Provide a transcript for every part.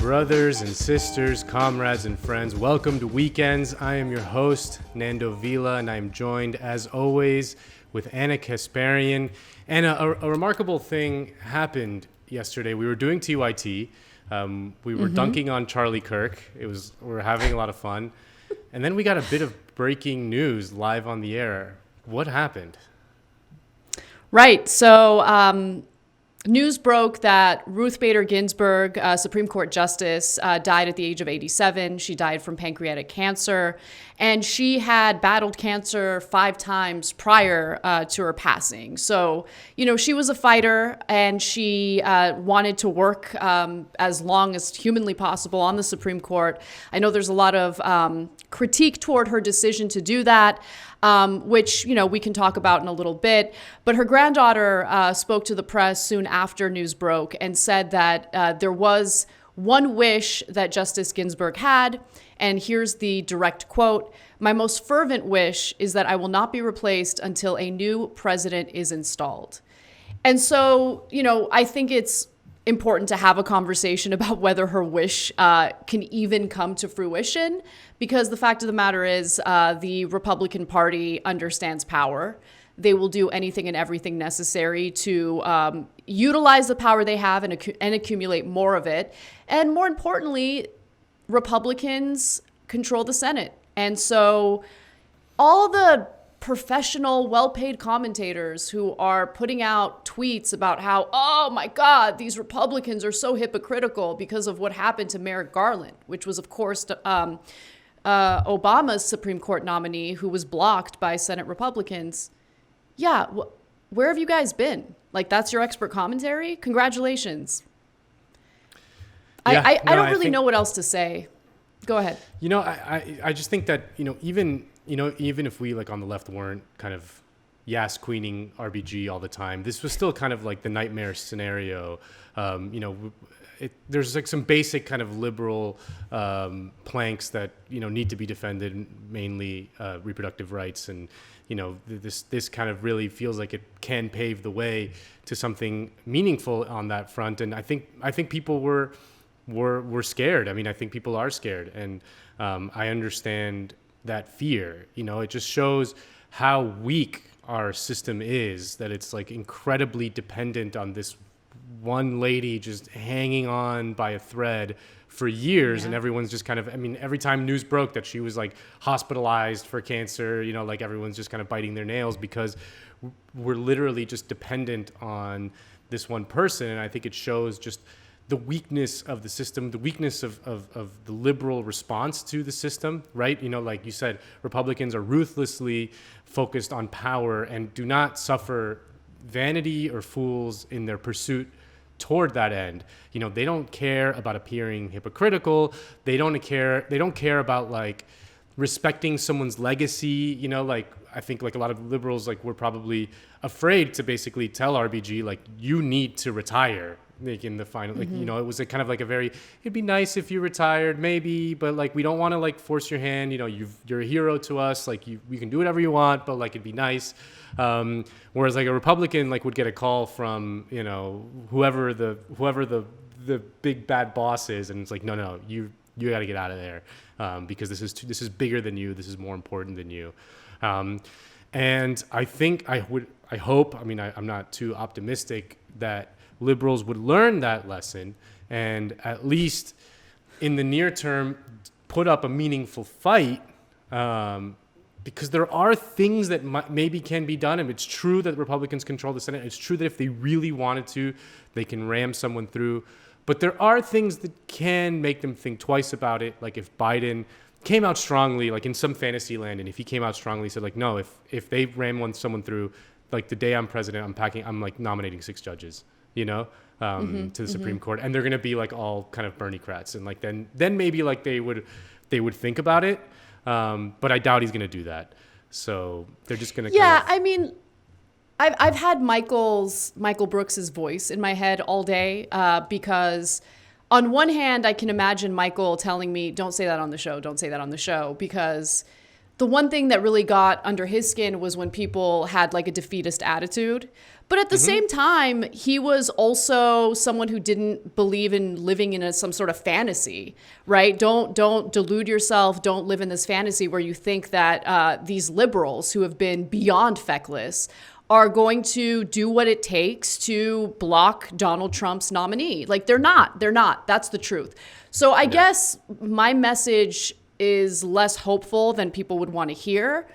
Brothers and sisters, comrades and friends, welcome to Weekends. I am your host, Nando Vila, and I'm joined, as always, with Anna Kasparian. Anna, a remarkable thing happened yesterday. We were doing TYT. We were dunking on Charlie Kirk. We were having a lot of fun. And then we got a bit of breaking news live on the air. What happened? Right. So news broke that Ruth Bader Ginsburg, Supreme Court Justice, died at the age of 87. She died from pancreatic cancer, and she had battled cancer 5 times prior to her passing. So, she was a fighter, and she wanted to work as long as humanly possible on the Supreme Court. I know there's a lot of critique toward her decision to do that. Which, we can talk about in a little bit. But her granddaughter spoke to the press soon after news broke and said that there was one wish that Justice Ginsburg had. And here's the direct quote: "My most fervent wish is that I will not be replaced until a new president is installed." And so, I think it's important to have a conversation about whether her wish can even come to fruition, because the fact of the matter is the Republican Party understands power. They will do anything and everything necessary to utilize the power they have and accumulate more of it. And more importantly, Republicans control the Senate. And so all the professional, well-paid commentators who are putting out tweets about how, oh my God, these Republicans are so hypocritical because of what happened to Merrick Garland, which was, of course, Obama's Supreme Court nominee who was blocked by Senate Republicans. Yeah, where have you guys been? Like, that's your expert commentary? Congratulations. Yeah, I don't really know what else to say. Go ahead. I just think that, even if we, like, on the left weren't kind of queening RBG all the time, this was still kind of like the nightmare scenario. There's like some basic kind of liberal planks that, need to be defended, mainly reproductive rights. And, this kind of really feels like it can pave the way to something meaningful on that front. And I think people were scared. I mean, I think people are scared. And I understand that fear. It just shows how weak our system is, that it's like incredibly dependent on this one lady just hanging on by a thread for years. Yeah. And everyone's just kind of, every time news broke that she was like hospitalized for cancer, like everyone's just kind of biting their nails because we're literally just dependent on this one person. And I think it shows just the weakness of the system, the weakness of the liberal response to the system, right? Like you said, Republicans are ruthlessly focused on power and do not suffer vanity or fools in their pursuit toward that end. They don't care about appearing hypocritical. They don't care about like respecting someone's legacy. Like I think like a lot of liberals like were probably afraid to basically tell RBG like you need to retire. Like in the final, like, it was a kind of like it'd be nice if you retired maybe, but like, we don't want to like force your hand, you're a hero to us. Like we can do whatever you want, but like, it'd be nice. Whereas like a Republican, like would get a call from, whoever the big bad boss is. And it's like, no, you got to get out of there. Because this is bigger than you. This is more important than you. And I think I hope, I'm not too optimistic that liberals would learn that lesson and at least in the near term put up a meaningful fight, because there are things that maybe can be done. And it's true that Republicans control the Senate. It's true that if they really wanted to, they can ram someone through. But there are things that can make them think twice about it. Like if Biden came out strongly, like in some fantasy land, and if he came out strongly, said like, no, if they ram someone through, like the day I'm president, I'm like nominating 6 judges. To the Supreme Court, and they're going to be like all kind of Bernie-crats, and like then maybe like they would think about it, but I doubt he's going to do that. So they're just going to. Yeah, I've had Michael Brooks's voice in my head all day because on one hand I can imagine Michael telling me, "Don't say that on the show. Don't say that on the show," because The one thing that really got under his skin was when people had like a defeatist attitude. But at the same time, he was also someone who didn't believe in living in some sort of fantasy, right? Don't delude yourself. Don't live in this fantasy where you think that these liberals who have been beyond feckless are going to do what it takes to block Donald Trump's nominee. Like they're not. That's the truth. So I guess my message is less hopeful than people would want to hear.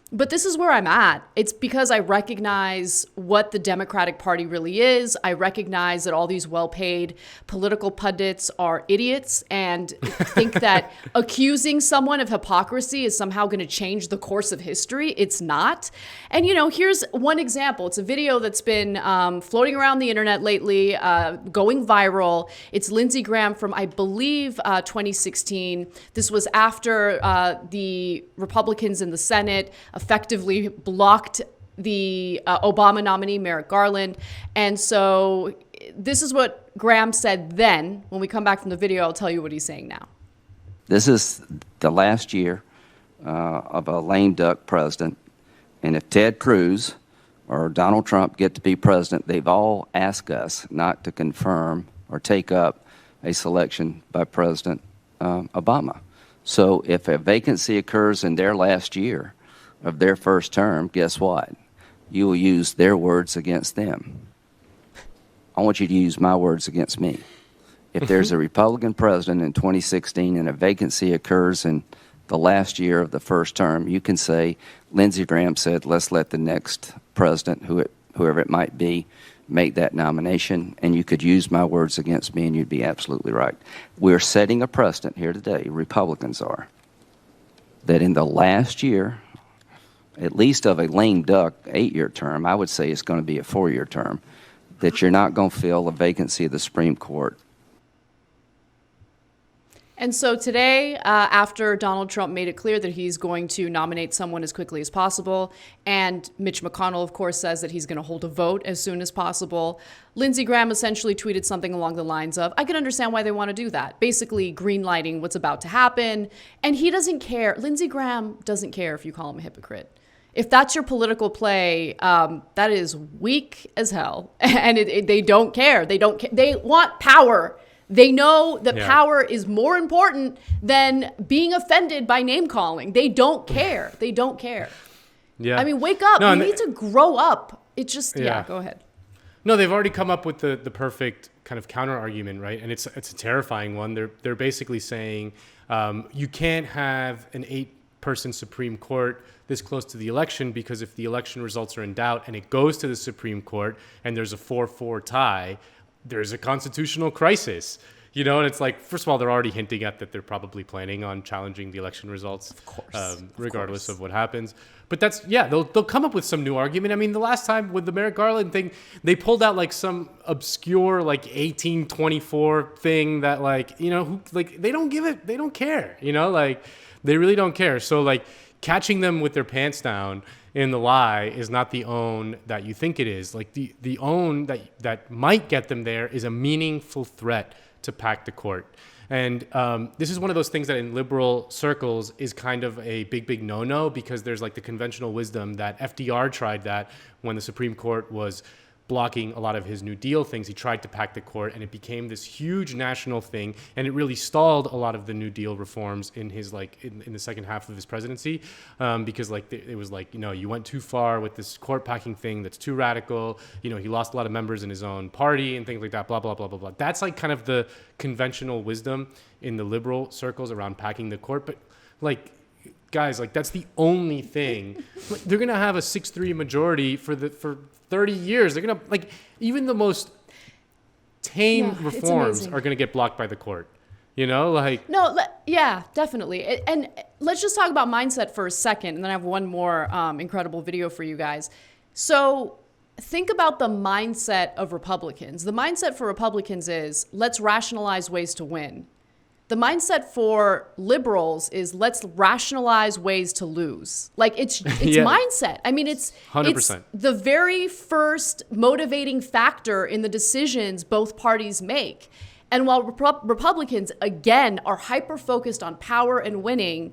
But this is where I'm at. It's because I recognize what the Democratic Party really is. I recognize that all these well-paid political pundits are idiots and think that accusing someone of hypocrisy is somehow going to change the course of history. It's not. And, here's one example. It's a video that's been floating around the internet lately, going viral. It's Lindsey Graham from, I believe, 2016. This was after the Republicans in the Senate effectively blocked the Obama nominee, Merrick Garland. And so this is what Graham said then. When we come back from the video, I'll tell you what he's saying now. This is the last year of a lame duck president. And if Ted Cruz or Donald Trump get to be president, they've all asked us not to confirm or take up a selection by President Obama. So if a vacancy occurs in their last year of their first term, guess what? You will use their words against them. I want you to use my words against me. If there's a Republican president in 2016 and a vacancy occurs in the last year of the first term, you can say, Lindsey Graham said, let's let the next president, whoever it might be, make that nomination, and you could use my words against me, and you'd be absolutely right. We're setting a precedent here today, Republicans are, that in the last year, at least of a lame duck 8-year term, I would say it's going to be a 4-year term, that you're not going to fill a vacancy of the Supreme Court. And so today, after Donald Trump made it clear that he's going to nominate someone as quickly as possible, and Mitch McConnell, of course, says that he's going to hold a vote as soon as possible, Lindsey Graham essentially tweeted something along the lines of, I can understand why they want to do that, basically greenlighting what's about to happen. And he doesn't care. Lindsey Graham doesn't care if you call him a hypocrite. If that's your political play, that is weak as hell. And they don't care. They don't care. They want power. They know that power is more important than being offended by name calling. They don't care. They don't care. Yeah. I mean, wake up. No, you need to grow up. It just, go ahead. No, they've already come up with the perfect kind of counter argument, right? And it's a terrifying one. They're basically saying you can't have an 8-person Supreme Court this close to the election, because if the election results are in doubt and it goes to the Supreme Court and there's a 4-4 tie, there's a constitutional crisis, and it's like, first of all, they're already hinting at that they're probably planning on challenging the election results, regardless of what happens. But they'll come up with some new argument. I mean, the last time with the Merrick Garland thing, they pulled out like some obscure 1824 thing that they don't give it, they don't care, they really don't care. So catching them with their pants down in the lie is not the own that you think it is. The own that might get them there is a meaningful threat to pack the court. And this is one of those things that in liberal circles is kind of a big no-no, because there's the conventional wisdom that FDR tried that when the Supreme Court was blocking a lot of his New Deal things. He tried to pack the court, and it became this huge national thing, and it really stalled a lot of the New Deal reforms in his in the second half of his presidency, because it was you went too far with this court packing thing that's too radical. He lost a lot of members in his own party and things like that. Blah blah blah blah blah. That's kind of the conventional wisdom in the liberal circles around packing the court, but guys, that's the only thing. They're gonna have a 6-3 majority for 30 years. They're gonna even the most tame reforms are gonna get blocked by the court. Yeah, definitely. And let's just talk about mindset for a second, and then I have one more incredible video for you guys. So think about the mindset of Republicans. The mindset for Republicans is, let's rationalize ways to win. The mindset for liberals is, let's rationalize ways to lose. It's mindset. I mean, it's 100%. It's the very first motivating factor in the decisions both parties make. And while Republicans, again, are hyper-focused on power and winning,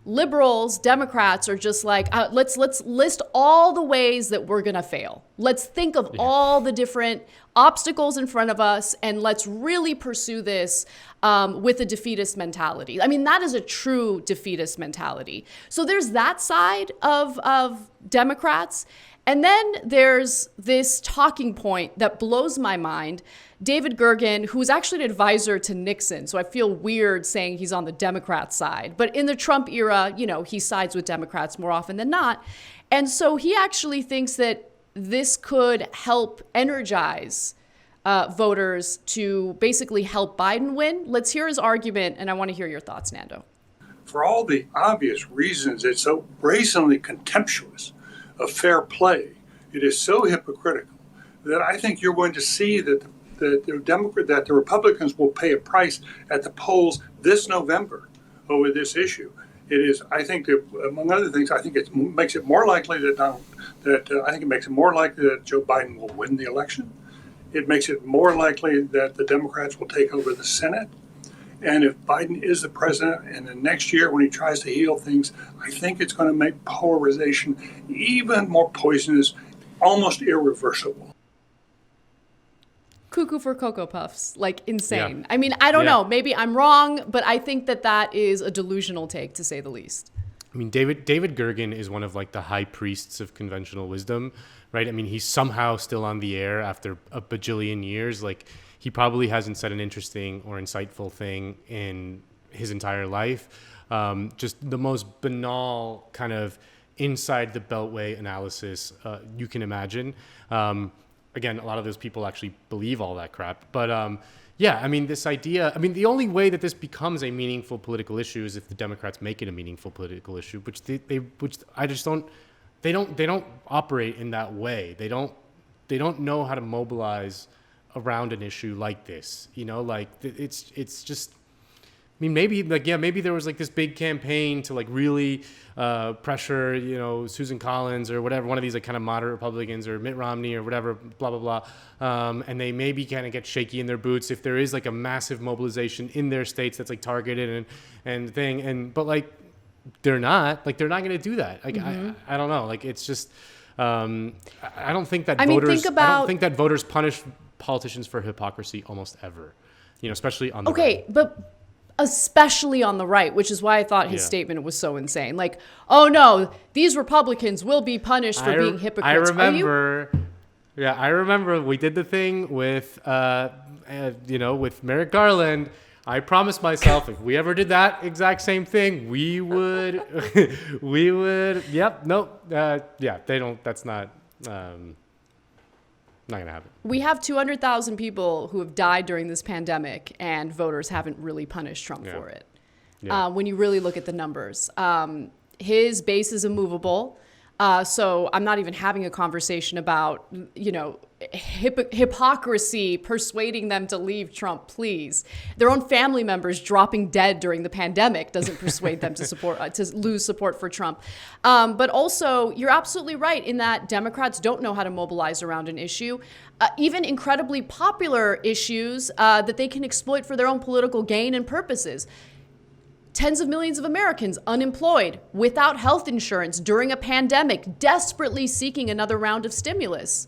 liberals, Democrats are just like, let's list all the ways that we're going to fail. Let's think of all the different obstacles in front of us, and let's really pursue this with a defeatist mentality. I mean, that is a true defeatist mentality. So there's that side of Democrats. And then there's this talking point that blows my mind. David Gergen, who was actually an advisor to Nixon, so I feel weird saying he's on the Democrat side. But in the Trump era, you know, he sides with Democrats more often than not. And so he actually thinks that this could help energize voters to basically help Biden win. Let's hear his argument, and I want to hear your thoughts, Nando. For all the obvious reasons it's so brazenly contemptuous of fair play, it is so hypocritical that I think you're going to see that the Republicans will pay a price at the polls this November over this issue. It is, I think, that, among other things, I think it makes it more likely that Joe Biden will win the election. It makes it more likely that the Democrats will take over the Senate. And if Biden is the president, and then next year when he tries to heal things, I think it's going to make polarization even more poisonous, almost irreversible. Cuckoo for Cocoa Puffs, like insane. Yeah. I mean, I don't know. Maybe I'm wrong, but I think that is a delusional take, to say the least. I mean, David Gergen is one of like the high priests of conventional wisdom, right? I mean, he's somehow still on the air after a bajillion years. Like, he probably hasn't said an interesting or insightful thing in his entire life. Just the most banal kind of inside the beltway analysis you can imagine. Again, a lot of those people actually believe all that crap. But yeah, I mean, this idea, I mean, the only way that this becomes a meaningful political issue is if the Democrats make it a meaningful political issue, which I just don't, they don't operate in that way. They don't know how to mobilize around an issue like this, you know, like it's just, I mean, maybe there was like this big campaign to like really pressure, you know, Susan Collins or whatever, one of these like kind of moderate Republicans or Mitt Romney or whatever, blah, blah, blah. And they maybe kind of get shaky in their boots if there is like a massive mobilization in their states that's like targeted but like, they're not going to do that. Like, I don't know. Like, it's just, I don't think that voters punish politicians for hypocrisy almost ever, you know, especially on the right. But especially on the right, which is why I thought his statement was so insane. Like, oh no, these Republicans will be punished for being hypocrites. I remember we did the thing with, with Merrick Garland. I promised myself if we ever did that exact same thing, we would, that's not going to happen. We have 200,000 people who have died during this pandemic, and voters haven't really punished Trump for it. Yeah. When you really look at the numbers, his base is immovable. So I'm not even having a conversation about, you know, hypocrisy, persuading them to leave Trump, please. Their own family members dropping dead during the pandemic doesn't persuade them to lose support for Trump. But also, you're absolutely right in that Democrats don't know how to mobilize around an issue, even incredibly popular issues that they can exploit for their own political gain and purposes. Tens of millions of Americans unemployed, without health insurance during a pandemic, desperately seeking another round of stimulus.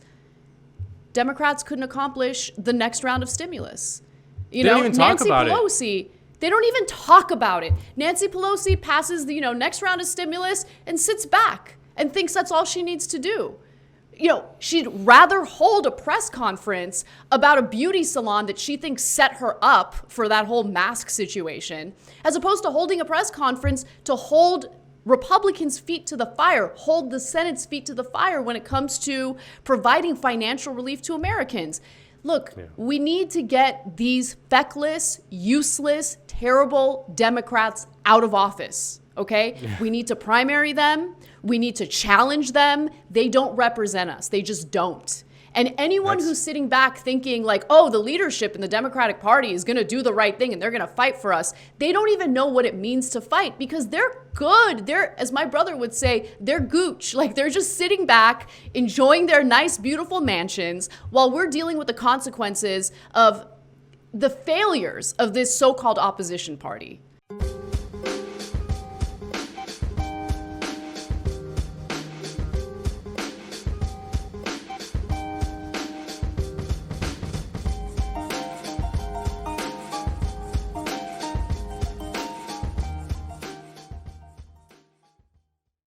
Democrats couldn't accomplish the next round of stimulus. You know, Nancy Pelosi, they don't even talk about it. Nancy Pelosi passes the, next round of stimulus and sits back and thinks that's all she needs to do. You know, she'd rather hold a press conference about a beauty salon that she thinks set her up for that whole mask situation, as opposed to holding a press conference to hold Republicans' feet to the fire, hold the Senate's feet to the fire when it comes to providing financial relief to Americans. Look, we need to get these feckless, useless, terrible Democrats out of office, okay? Yeah. We need to primary them. We need to challenge them. They don't represent us. They just don't. And anyone who's sitting back thinking like, oh, the leadership in the Democratic Party is going to do the right thing and they're going to fight for us, they don't even know what it means to fight because they're good. They're, as my brother would say, they're gooch. Like they're just sitting back, enjoying their nice, beautiful mansions while we're dealing with the consequences of the failures of this so-called opposition party.